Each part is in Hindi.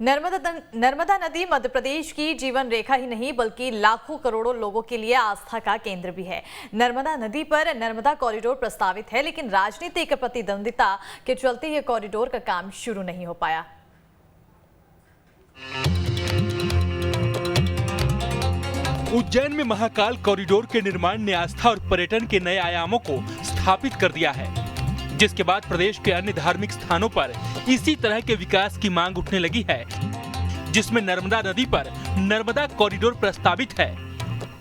नर्मदा नदी मध्य प्रदेश की जीवन रेखा ही नहीं बल्कि लाखों करोड़ों लोगों के लिए आस्था का केंद्र भी है। नर्मदा नदी पर नर्मदा कॉरिडोर प्रस्तावित है, लेकिन राजनीतिक प्रतिद्वंदिता के चलते यह कॉरिडोर का काम शुरू नहीं हो पाया। उज्जैन में महाकाल कॉरिडोर के निर्माण ने आस्था और पर्यटन के नए आयामों को स्थापित कर दिया है, जिसके बाद प्रदेश के अन्य धार्मिक स्थानों पर इसी तरह के विकास की मांग उठने लगी है, जिसमें नर्मदा नदी पर नर्मदा कॉरिडोर प्रस्तावित है।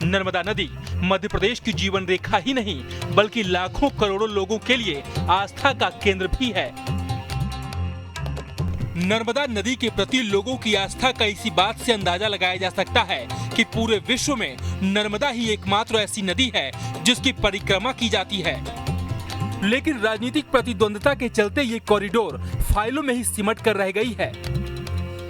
नर्मदा नदी मध्य प्रदेश की जीवन रेखा ही नहीं बल्कि लाखों करोड़ों लोगों के लिए आस्था का केंद्र भी है। नर्मदा नदी के प्रति लोगों की आस्था का इसी बात से अंदाजा लगाया जा सकता है कि पूरे विश्व में नर्मदा ही एकमात्र ऐसी नदी है जिसकी परिक्रमा की जाती है। लेकिन राजनीतिक प्रतिद्वंदिता के चलते ये कॉरिडोर फाइलों में ही सिमट कर रह गई है।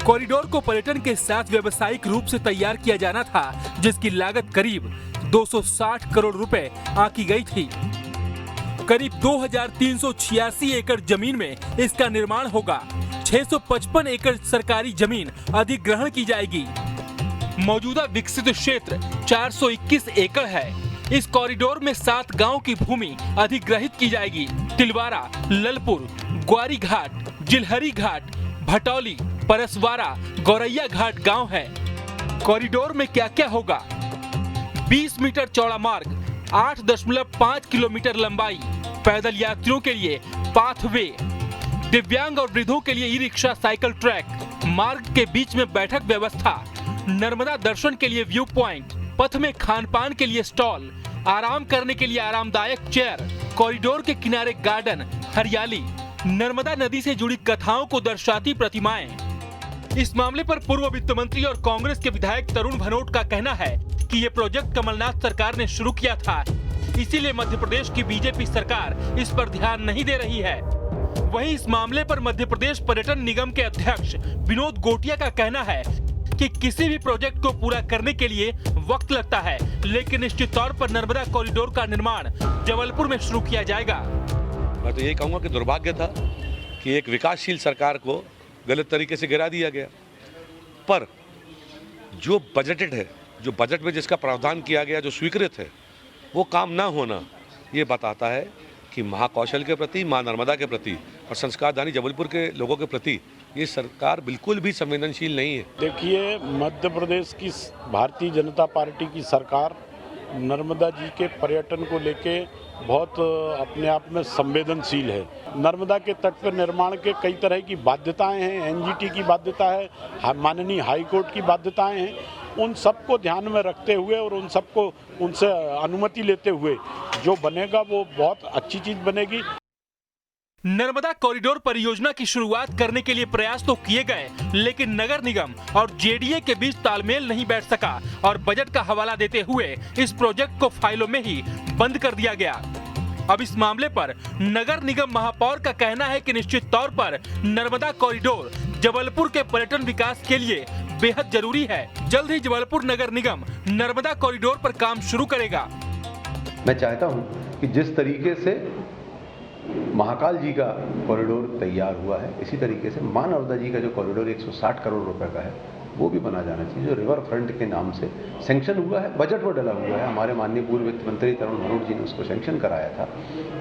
कॉरिडोर को पर्यटन के साथ व्यावसायिक रूप से तैयार किया जाना था, जिसकी लागत करीब 260 करोड़ रुपए आंकी गई थी। करीब 2386 एकड़ जमीन में इसका निर्माण होगा। 655 एकड़ सरकारी जमीन अधिग्रहण की जाएगी। मौजूदा विकसित क्षेत्र 421 एकड़ है। इस कॉरिडोर में 7 गांव की भूमि अधिग्रहित की जाएगी। तिलवारा, ललपुर, ग्वारी घाट, जिलहरी घाट, भटौली, परसवारा, गौरैया घाट गांव है। कॉरिडोर में क्या क्या होगा? 20 मीटर चौड़ा मार्ग, 8.5 किलोमीटर लंबाई, पैदल यात्रियों के लिए पाथवे, दिव्यांग और वृद्धों के लिए ई रिक्शा साइकिल ट्रैक, मार्ग के बीच में बैठक व्यवस्था, नर्मदा दर्शन के लिए व्यू पॉइंट, पथ में खान पान के लिए स्टॉल, आराम करने के लिए आरामदायक चेयर, कॉरिडोर के किनारे गार्डन, हरियाली, नर्मदा नदी से जुड़ी कथाओं को दर्शाती प्रतिमाएं। इस मामले पर पूर्व वित्त मंत्री और कांग्रेस के विधायक तरुण भनोट का कहना है कि ये प्रोजेक्ट कमलनाथ सरकार ने शुरू किया था, इसीलिए मध्य प्रदेश की बीजेपी सरकार इस पर ध्यान नहीं दे रही है। वहीं इस मामले पर मध्य प्रदेश पर्यटन निगम के अध्यक्ष विनोद गोटिया का कहना है कि किसी भी प्रोजेक्ट को पूरा करने के लिए वक्त लगता है, लेकिन निश्चित तौर पर नर्मदा कॉरिडोर का निर्माण जबलपुर में शुरू किया जाएगा। मैं तो यही कहूँगा कि दुर्भाग्य था कि एक विकासशील सरकार को गलत तरीके से गिरा दिया गया, पर जो बजटेड है, जो बजट में जिसका प्रावधान किया गया, जो स्वीकृत है, वो काम ना होना ये बताता है कि महाकौशल के प्रति, मां नर्मदा के प्रति और संस्कारधानी जबलपुर के लोगों के प्रति ये सरकार बिल्कुल भी संवेदनशील नहीं है। देखिए, मध्य प्रदेश की भारतीय जनता पार्टी की सरकार नर्मदा जी के पर्यटन को लेके बहुत अपने आप में संवेदनशील है। नर्मदा के तट पर निर्माण के कई तरह की बाध्यताएं हैं, एनजीटी की बाध्यता है, माननीय हाई कोर्ट की बाध्यताएं हैं। उन सबको ध्यान में रखते हुए और उन सबको उनसे अनुमति लेते हुए जो बनेगा वो बहुत अच्छी चीज बनेगी। नर्मदा कॉरिडोर परियोजना की शुरुआत करने के लिए प्रयास तो किए गए, लेकिन नगर निगम और जेडीए के बीच तालमेल नहीं बैठ सका और बजट का हवाला देते हुए इस प्रोजेक्ट को फाइलों में ही बंद कर दिया गया। अब इस मामले पर नगर निगम महापौर का कहना है कि निश्चित तौर पर नर्मदा कॉरिडोर जबलपुर के पर्यटन विकास के लिए बेहद जरूरी है। जल्द ही जबलपुर नगर निगम नर्मदा कॉरिडोर पर काम शुरू करेगा। मैं चाहता हूं कि जिस तरीके से महाकाल जी का कॉरिडोर तैयार हुआ है, इसी तरीके से मां नर्मदा जी का जो कॉरिडोर 160 करोड़ रुपए का है, वो भी बना जाना चाहिए, जो रिवर फ्रंट के नाम से सैंक्शन हुआ है, बजट में डला हुआ है। हमारे माननीय पूर्व वित्त मंत्री तरुण भनोट जी ने उसको सैंक्शन कराया था।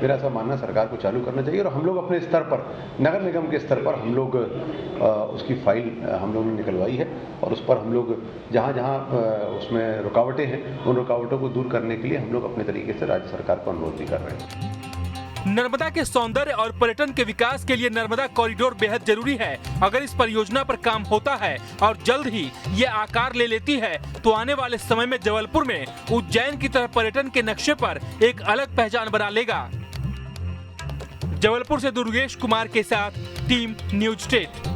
मेरा ऐसा मानना सरकार को चालू करना चाहिए और हम लोग अपने स्तर पर, नगर निगम के स्तर पर हम लोग उसकी फाइल हम लोगों ने निकलवाई है और उस पर हम लोग जहाँ जहाँ उसमें रुकावटें हैं, उन रुकावटों को दूर करने के लिए हम लोग अपने तरीके से राज्य सरकार को अनुरोध भी कर रहे हैं। नर्मदा के सौंदर्य और पर्यटन के विकास के लिए नर्मदा कॉरिडोर बेहद जरूरी है। अगर इस परियोजना पर काम होता है और जल्द ही ये आकार ले लेती है, तो आने वाले समय में जबलपुर में उज्जैन की तरह पर्यटन के नक्शे पर एक अलग पहचान बना लेगा। जबलपुर से दुर्गेश कुमार के साथ टीम न्यूज स्टेट।